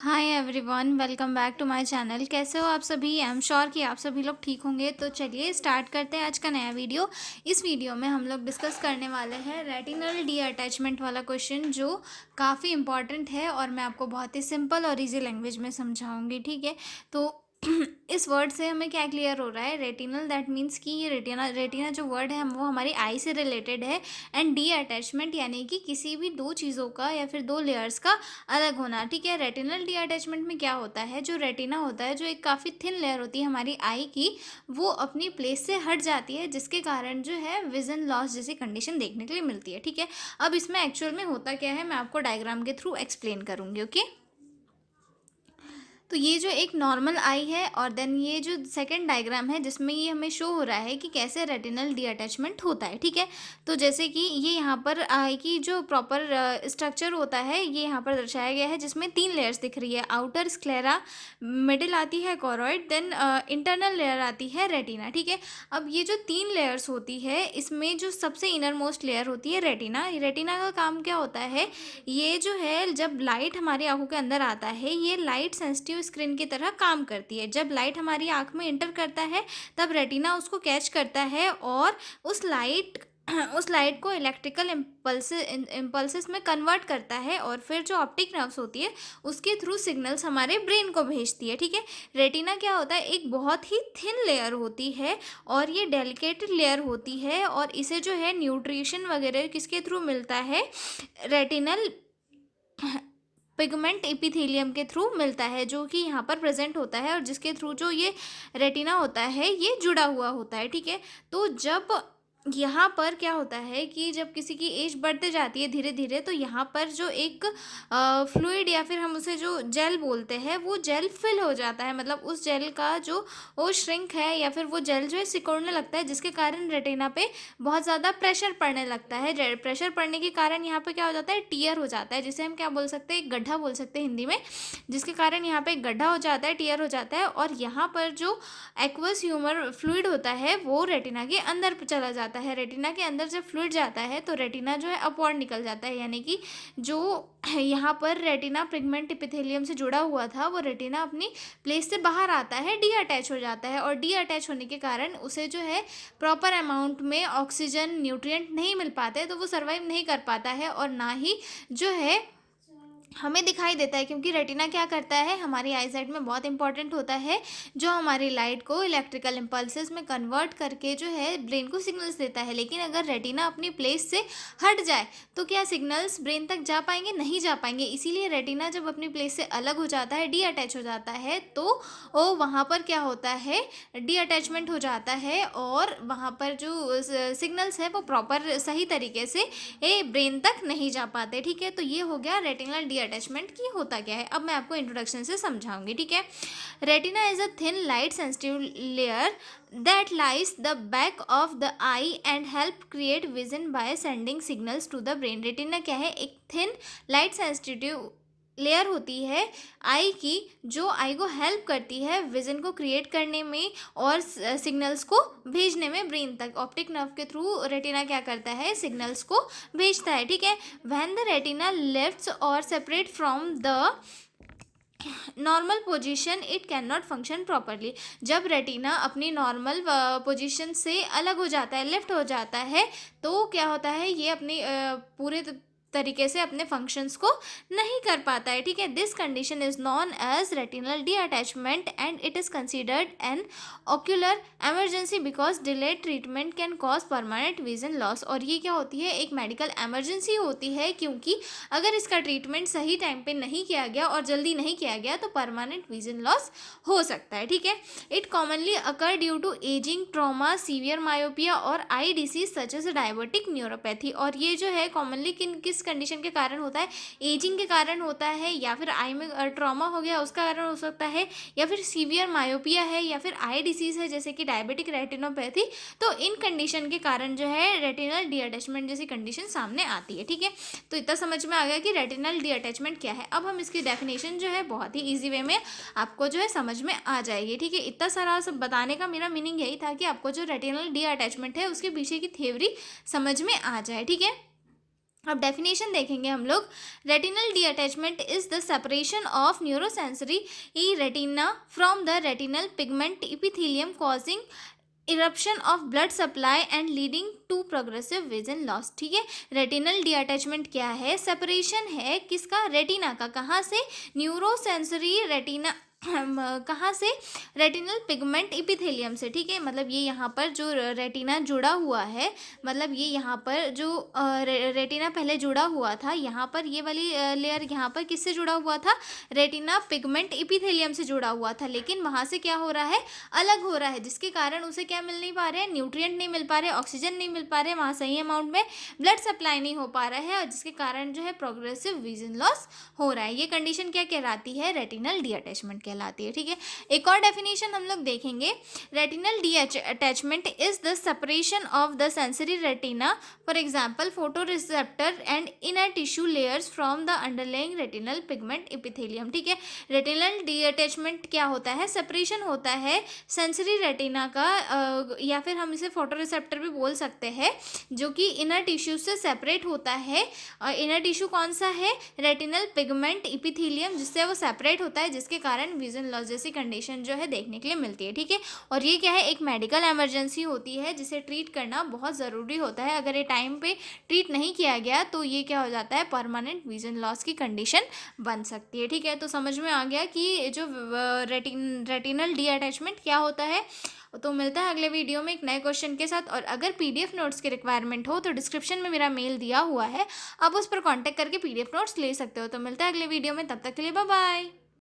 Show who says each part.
Speaker 1: Hi everyone, welcome back to my channel. कैसे हो आप सभी? आई एम श्योर कि आप सभी लोग ठीक होंगे। तो चलिए स्टार्ट करते हैं आज का नया वीडियो। इस वीडियो में हम लोग डिस्कस करने वाले हैं रेटिनल डी अटैचमेंट वाला क्वेश्चन, जो काफ़ी इंपॉर्टेंट है और मैं आपको बहुत ही सिंपल और इजी लैंग्वेज में समझाऊंगी। ठीक है, तो इस वर्ड से हमें क्या क्लियर हो रहा है? रेटिनल, दैट मीन्स कि ये रेटिना रेटिना जो वर्ड है वो हमारी आई से रिलेटेड है। एंड डी अटैचमेंट यानी कि किसी भी दो चीज़ों का या फिर दो लेयर्स का अलग होना। ठीक है, रेटिनल डी अटैचमेंट में क्या होता है? जो रेटिना होता है, जो एक काफ़ी थिन लेयर होती है हमारी आई की, वो अपनी प्लेस से हट जाती है, जिसके कारण जो है विजन लॉस जैसी कंडीशन देखने के लिए मिलती है। ठीक है, अब इसमें एक्चुअल में होता क्या है मैं आपको डायग्राम के थ्रू एक्सप्लेन करूंगी। ओके, तो ये जो एक नॉर्मल आई है और देन ये जो सेकंड डायग्राम है जिसमें ये हमें शो हो रहा है कि कैसे रेटिनल डी अटैचमेंट होता है। ठीक है, तो जैसे कि ये यहाँ पर आई की जो प्रॉपर स्ट्रक्चर होता है ये यहाँ पर दर्शाया गया है, जिसमें तीन लेयर्स दिख रही है। आउटर स्क्लेरा, मिडिल आती है कॉरोइड, देन इंटरनल लेयर आती है रेटिना। ठीक है, अब ये जो तीन लेयर्स होती है इसमें जो सबसे इनर मोस्ट लेयर होती है रेटिना। रेटिना का काम क्या होता है? ये जो है जब लाइट हमारी आंखों के अंदर आता है, ये लाइट सेंसिटिव स्क्रीन की तरह काम करती है। जब लाइट हमारी आंख में इंटर करता है तब रेटिना उसको कैच करता है और उस लाइट उस लाइट को इलेक्ट्रिकल इम्पल्सेस में कन्वर्ट करता है और फिर जो ऑप्टिक नर्व्स होती है उसके थ्रू सिग्नल्स हमारे ब्रेन को भेजती है। ठीक है, रेटिना क्या होता है? एक बहुत ही थिन लेयर होती है और ये डेलिकेट लेयर होती है और इसे जो है न्यूट्रिशन वगैरह किसके थ्रू मिलता है? रेटिनल पिगमेंट एपिथेलियम के थ्रू मिलता है, जो कि यहाँ पर प्रेजेंट होता है और जिसके थ्रू जो ये रेटिना होता है ये जुड़ा हुआ होता है। ठीक है, तो जब यहाँ पर क्या होता है कि जब किसी की एज बढ़ते जाती है धीरे धीरे, तो यहाँ पर जो एक फ्लूइड या फिर हम उसे जो जेल बोलते हैं वो जेल फिल हो जाता है। मतलब उस जेल का जो वो श्रिंक है या फिर वो जेल जो है सिकुड़ने लगता है, जिसके कारण रेटिना पे बहुत ज़्यादा प्रेशर पड़ने लगता है। प्रेशर पड़ने के कारण यहाँ पे क्या हो जाता है? टीयर हो जाता है, जिसे हम क्या बोल सकते हैं? एक गड्ढा बोल सकते हैं हिंदी में, जिसके कारण यहाँ पे एक गड्ढा हो जाता है, टीयर हो जाता है और यहाँ पर जो एक्वस ह्यूमर फ्लूइड होता है वो रेटिना के अंदर चला जाता है। रेटिना के अंदर जब फ्लूइड जाता है तो रेटिना जो है अपवर्ड निकल जाता है, यानी कि जो यहाँ पर रेटिना पिगमेंट एपिथेलियम से जुड़ा हुआ था वो रेटिना अपनी प्लेस से बाहर आता है, डी अटैच हो जाता है। और डी अटैच होने के कारण उसे जो है प्रॉपर अमाउंट में ऑक्सीजन न्यूट्रिएंट नहीं मिल पाते, तो वो सर्वाइव नहीं कर पाता है और ना ही जो है हमें दिखाई देता है। क्योंकि रेटिना क्या करता है? हमारी आईसाइट में बहुत इंपॉर्टेंट होता है, जो हमारी लाइट को इलेक्ट्रिकल इम्पल्सेस में कन्वर्ट करके जो है ब्रेन को सिग्नल्स देता है। लेकिन अगर रेटिना अपनी प्लेस से हट जाए तो क्या सिग्नल्स ब्रेन तक जा पाएंगे? नहीं जा पाएंगे। इसीलिए रेटिना जब अपनी प्लेस से अलग हो जाता है, डी अटैच हो जाता है, तो वो वहाँ पर क्या होता है? डी अटैचमेंट हो जाता है और वहाँ पर जो सिग्नल्स है वो प्रॉपर सही तरीके से ब्रेन तक नहीं जा पाते। ठीक है, तो ये हो गया रेटिनल डी अटैचमेंट की होता क्या है। अब मैं आपको इंट्रोडक्शन से समझाऊंगी। ठीक है, retina is a thin light sensitive layer that lies the back of the eye and help create vision by sending signals to the brain। Retina क्या है? एक थिन लाइट सेंसिटिव लेयर होती है आई की, जो आई को हेल्प करती है विजन को क्रिएट करने में और सिग्नल्स को भेजने में ब्रेन तक। ऑप्टिक नर्व के थ्रू रेटिना क्या करता है? सिग्नल्स को भेजता है। ठीक है, व्हेन द रेटिना लेफ्ट्स और separate from the normal position it can not function properly. जब रेटिना अपनी नॉर्मल पोजीशन से अलग हो जाता है, लेफ्ट हो जाता है, तो क्या होता है? ये अपनी पूरे तरीके से अपने फंक्शंस को नहीं कर पाता है। ठीक है, this condition is known as retinal detachment and it is considered an ocular emergency because delayed treatment can cause permanent vision loss. और ये क्या होती है? एक मेडिकल एमरजेंसी होती है, क्योंकि अगर इसका ट्रीटमेंट सही टाइम पे नहीं किया गया और जल्दी नहीं किया गया तो परमानेंट विजन लॉस हो सकता है। ठीक है, it commonly occur due to ageing, trauma, severe myopia और eye disease such as diabetic neuropathy. और ये जो है कॉमनली किस कंडीशन के कारण होता है? एजिंग के कारण होता है, या फिर आई में ट्रॉमा हो गया उसका कारण हो सकता है, या फिर सीवियर मायोपिया है, या फिर आई डिसीज है जैसे कि डायबिटिक रेटिनोपैथी। तो इन कंडीशन के कारण जो है रेटिनल डी अटैचमेंट जैसी कंडीशन सामने आती है। ठीक है, तो इतना समझ में आ गया कि रेटिनल डी अटैचमेंट क्या है। अब हम इसकी डेफिनेशन जो है बहुत ही ईजी वे में आपको जो है समझ में आ जाएगी। ठीक है, इतना सारा सब बताने का मेरा मीनिंग यही था कि आपको जो रेटिनल डी अटैचमेंट है उसके पीछे की थ्योरी समझ में आ जाए। ठीक है, अब डेफिनेशन देखेंगे हम लोग। Retinal detachment is the separation of neurosensory ई retina from the retinal pigment epithelium causing eruption of blood supply and leading to progressive vision loss. ठीक है, रेटिनल डी अटैचमेंट क्या है? सेपरेशन है किसका? रेटिना का। कहाँ से? न्यूरोसेंसरी रेटिना कहाँ से? रेटिनल पिगमेंट इपिथेलियम से। ठीक है, मतलब ये यहाँ पर जो रेटिना जुड़ा हुआ है, मतलब ये यहाँ पर जो रेटिना पहले जुड़ा हुआ था, यहाँ पर ये वाली लेयर यहाँ पर किससे जुड़ा हुआ था? रेटिना पिगमेंट इपिथेलियम से जुड़ा हुआ था, लेकिन वहाँ से क्या हो रहा है? अलग हो रहा है, जिसके कारण उसे क्या मिल नहीं पा रहे हैं? न्यूट्रिएंट नहीं मिल पा रहे, ऑक्सीजन नहीं मिल पा रहे, वहाँ सही अमाउंट में ब्लड सप्लाई नहीं हो पा रहा है, और जिसके कारण जो है प्रोग्रेसिव विजन लॉस हो रहा है। ये कंडीशन क्या कहलाती है? रेटिनल डी अटैचमेंट कहलाती है। ठीक है, एक और डेफिनेशन हम लोग देखेंगे। Retinal detachment is the separation of the sensory retina, for example photo receptor and inner tissue layers from the underlying retinal pigment epithelium. ठीक है, रेटिनल डी अटैचमेंट क्या होता है? सेपरेशन होता है सेंसरी रेटिना का, या फिर हम इसे फोटो रिसेप्टर भी बोल सकते हैं, जो कि इनर टिश्यू से सेपरेट होता है। इनर टिश्यू कौन सा है? रेटिनल पिगमेंट इपिथेलियम, जिससे वो सेपरेट होता है, जिसके कारण विजन लॉस जैसी कंडीशन जो है देखने के लिए मिलती है। ठीक है, और ये क्या है? एक मेडिकल इमरजेंसी होती है, जिसे ट्रीट करना बहुत ज़रूरी होता है। अगर ये टाइम पे ट्रीट नहीं किया गया तो ये क्या हो जाता है? परमानेंट विजन लॉस की कंडीशन बन सकती है। ठीक है, तो समझ में आ गया कि जो रेटिनल डी अटैचमेंट क्या होता है। तो मिलता है अगले वीडियो में एक नए क्वेश्चन के साथ, और अगर पीडीएफ नोट्स की रिक्वायरमेंट हो तो डिस्क्रिप्शन में मेरा मेल दिया हुआ है, आप उस पर कांटेक्ट करके पीडीएफ नोट्स ले सकते हो। तो मिलता है अगले वीडियो में, तब तक के लिए बाय बाय।